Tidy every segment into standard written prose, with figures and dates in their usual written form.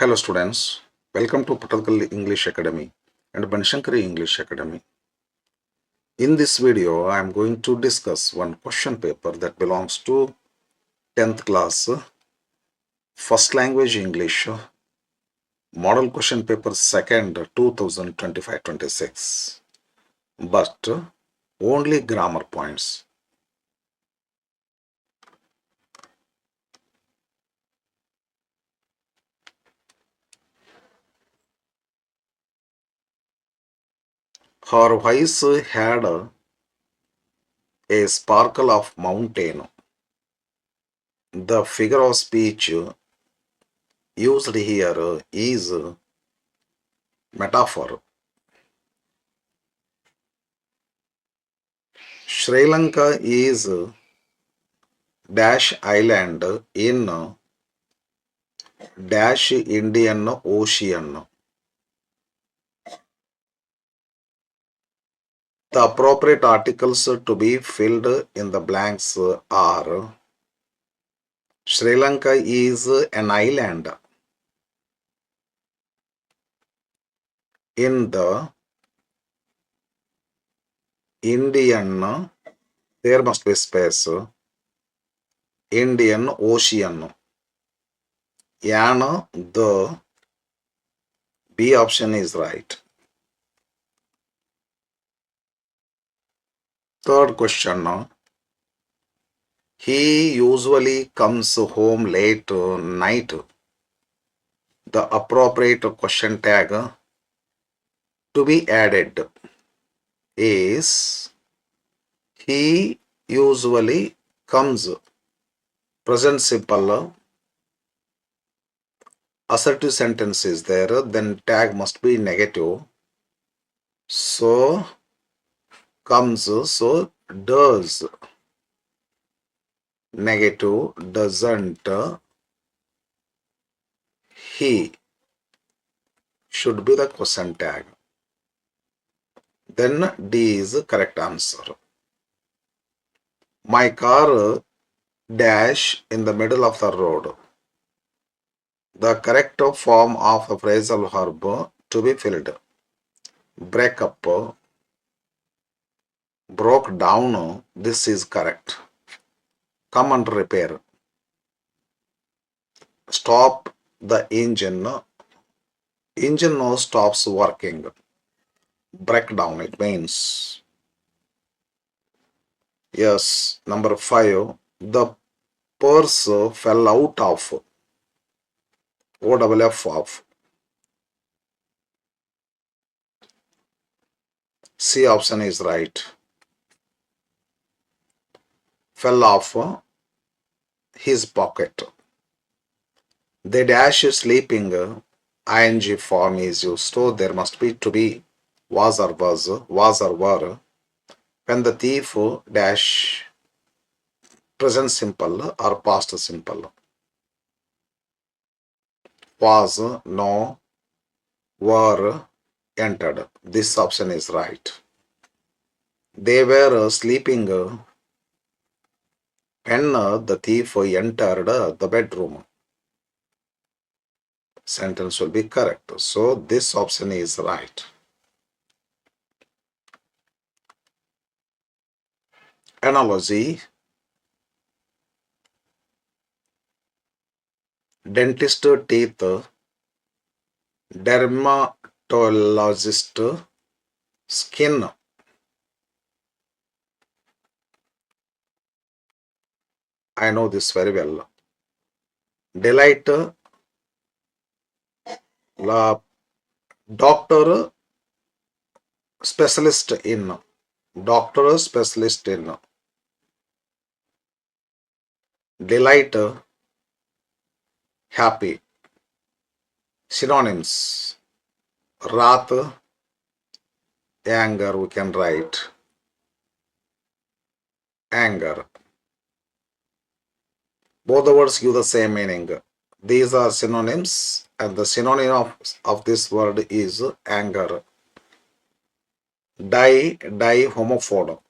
Hello students, welcome to Patakal English Academy and Banshankari English Academy. In this video, I am going to discuss one question paper that belongs to 10th class First Language English Model Question Paper 2nd 2025-26, but only grammar points. Her voice had a sparkle of mountain. The figure of speech used here is metaphor. Sri Lanka is dash island in dash Indian Ocean. The appropriate articles to be filled in the blanks are Sri Lanka is an island in the Indian, there must be space, Indian Ocean. And the B option is right. Third question. He usually comes home late night. The appropriate question tag to be added is he usually comes. Present simple. Assertive sentence is there, then tag must be negative. So comes, so does. Negative, doesn't. He should be the question tag. Then D is correct answer. My car dash in the middle of the road. The correct form of a phrasal verb to be filled. Break up, broke down, this is correct. Come and repair. Stop the engine. Engine now stops working. Breakdown, it means. Yes, number 5. The purse fell out of. OFF of. C option is right. Fell off his pocket. They dash sleeping. ING form is used, so there must be to be was or were. When the thief dash present simple or past simple. Was, no, were, entered. This option is right. They were sleeping when the thief entered the bedroom. Sentence will be correct. So this option is right. Analogy. Dentist teeth, dermatologist skin. I know this very well. Delight, la doctor specialist in. Doctor specialist in. Delight, happy. Synonyms. Wrath, anger, we can write. Anger. Both the words give the same meaning. These are synonyms, and the synonym of this word is anger. Die, homophone.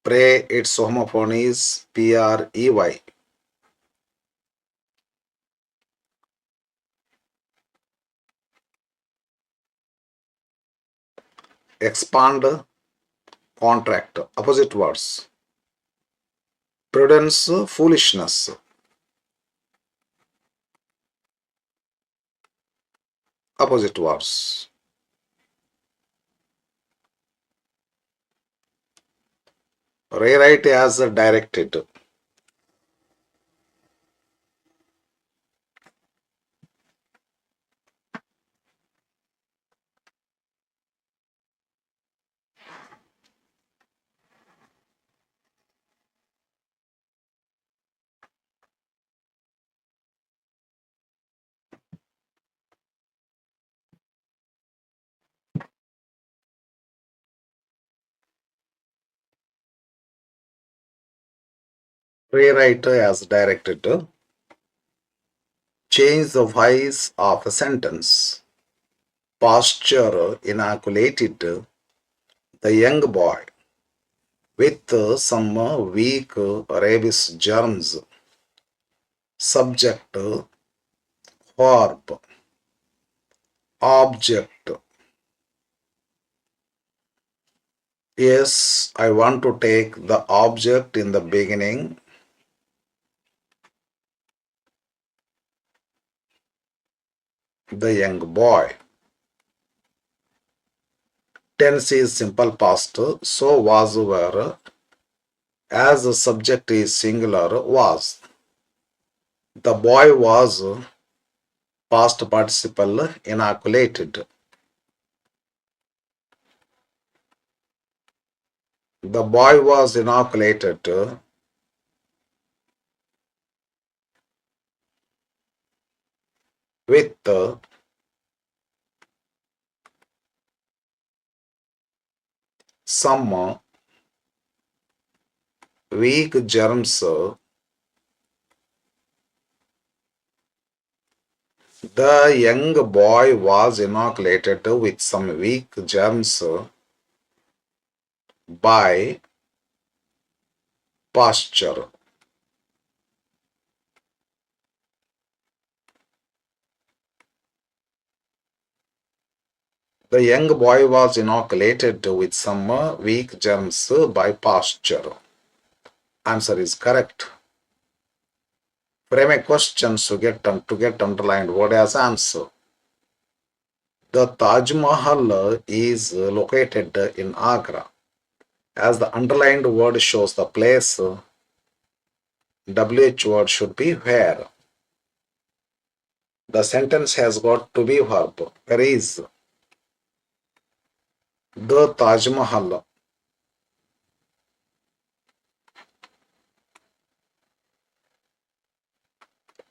Pray, its homophone is PREY. expand, contract. Opposite words. Prudence, foolishness. Opposite words. Rewrite as directed. Rewrite as directed. Change the voice of a sentence. Pasture inoculated the young boy with some weak rabies germs. Subject, verb, object. Yes, I want to take the object in the beginning. The young boy. Tense is simple past, so was were. As the subject is singular, was. The boy was past participle inoculated. The boy was inoculated with some weak germs. The young boy was inoculated with some weak germs by pasture. The young boy was inoculated with some weak germs by pasture. Answer is correct. Frame a question to get underlined word as answer. The Taj Mahal is located in Agra. As the underlined word shows the place, WH word should be where. The sentence has got to be verb. Where is the Taj Mahal?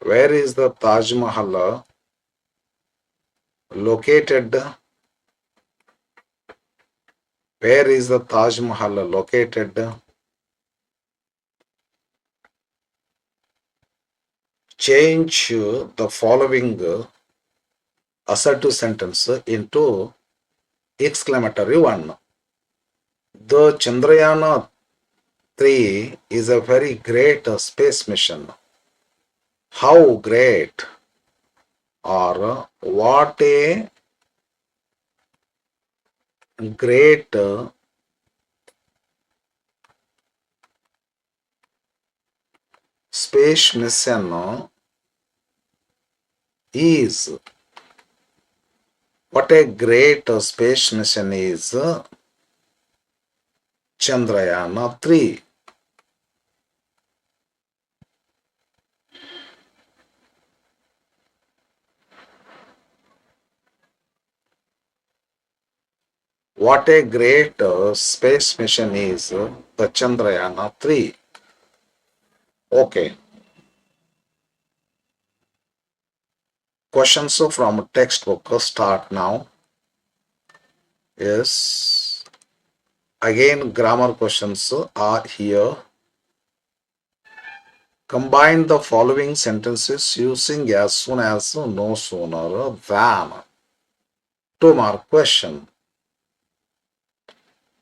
Where is the Taj Mahal located? Where is the Taj Mahal located? Change the following assertive sentence into exclamatory one. The Chandrayaan 3 is a very great space mission. How great or what a great space mission is. What a great space mission is Chandrayaan 3. What a great space mission is the Chandrayaan 3. Okay. Questions from textbook start now. Yes. Again, grammar questions are here. Combine the following sentences using as soon as, no sooner than. 2-mark question.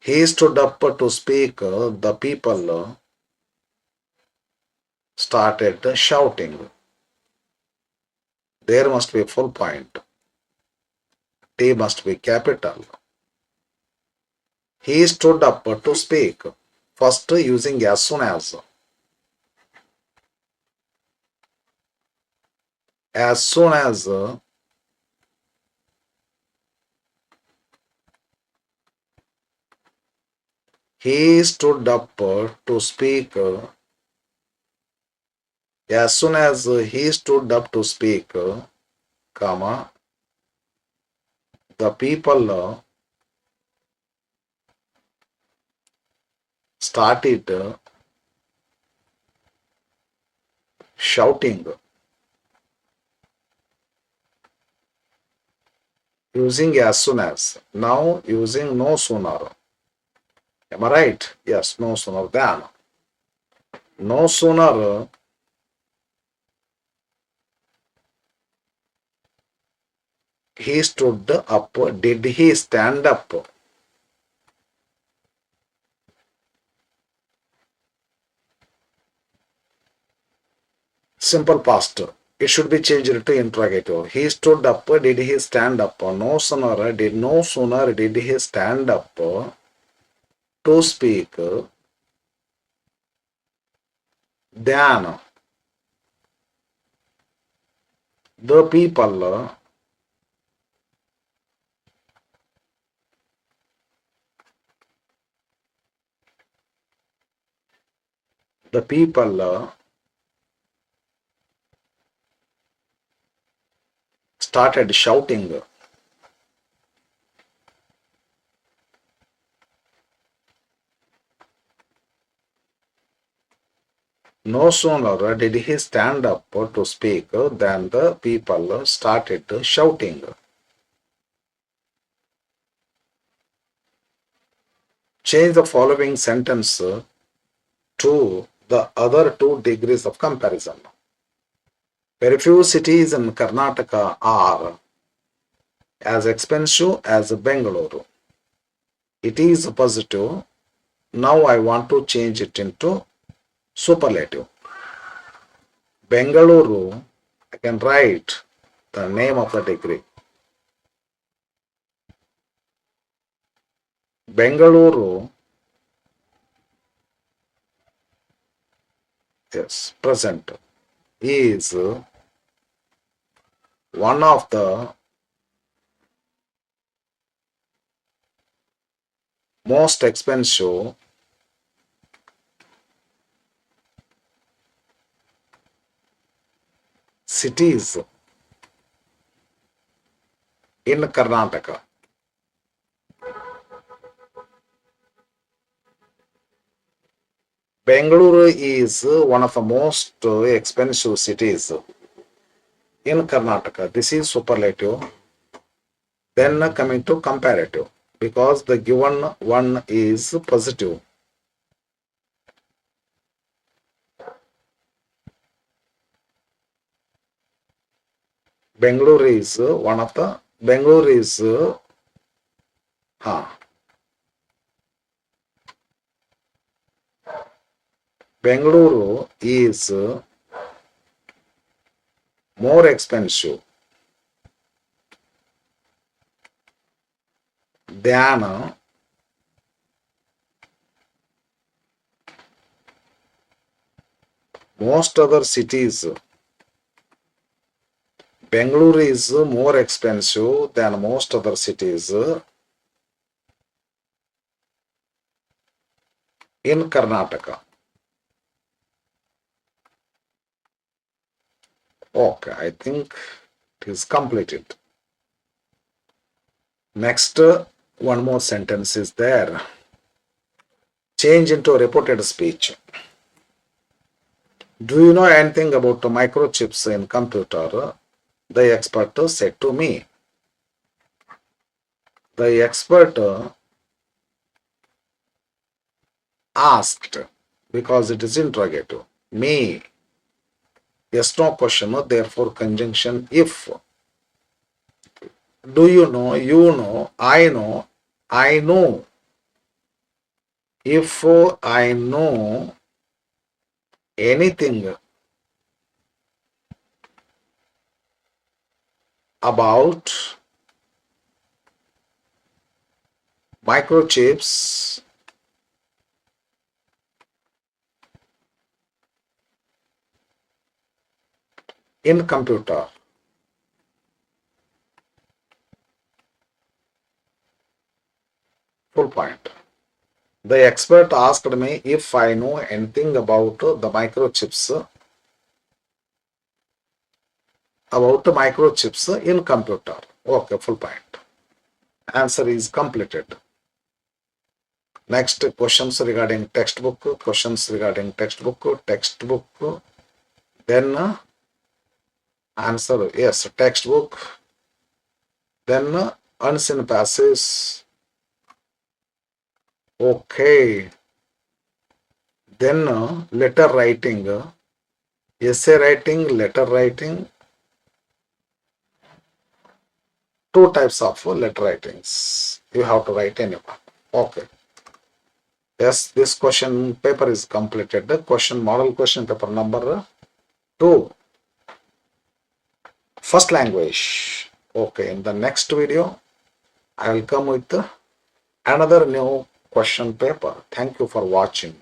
He stood up to speak. The people started shouting. There must be full point. T must be capital. He stood up to speak. First using as soon as. As soon as he stood up to speak. As soon as he stood up to speak, comma, the people started shouting using as soon as. Now using no sooner. Am I right? Yes, no sooner than. No sooner he stood up, did he stand up? Simple past. It should be changed to interrogative. He stood up, did he stand up? No sooner did he stand up to speak than the people the people started shouting. No sooner did he stand up to speak than the people started shouting. Change the following sentence to the other two degrees of comparison. Very few cities in Karnataka are as expensive as Bengaluru. It is positive. Now I want to change it into superlative. Bengaluru, I can write the name of the degree. Bengaluru, yes, present, is one of the most expensive cities in Karnataka. Bengaluru is one of the most expensive cities in Karnataka. This is superlative. Then coming to comparative, because the given one is positive. Bengaluru is one of the Bengaluru is Bengaluru is more expensive than most other cities. Bengaluru is more expensive than most other cities in Karnataka. Okay, I think it is completed. Next, one more sentence is there. Change into a reported speech. Do you know anything about microchips in computer? The expert said to me. The expert asked, because it is interrogative, me. Yes, no question, therefore conjunction if. Do you know, you know, I know, I know. If I know anything about Microchips in computer. Full point. The expert asked me if I know anything about the microchips in computer. Okay, full point. Answer is completed. Next, questions regarding textbook, then answer, yes, textbook, then unseen passages, okay, then letter writing, essay writing, letter writing, two types of letter writings. You have to write anyone. Okay. Yes, this question paper is completed. The model question paper number 2. First language. Okay, in the next video, I will come with another new question paper. Thank you for watching.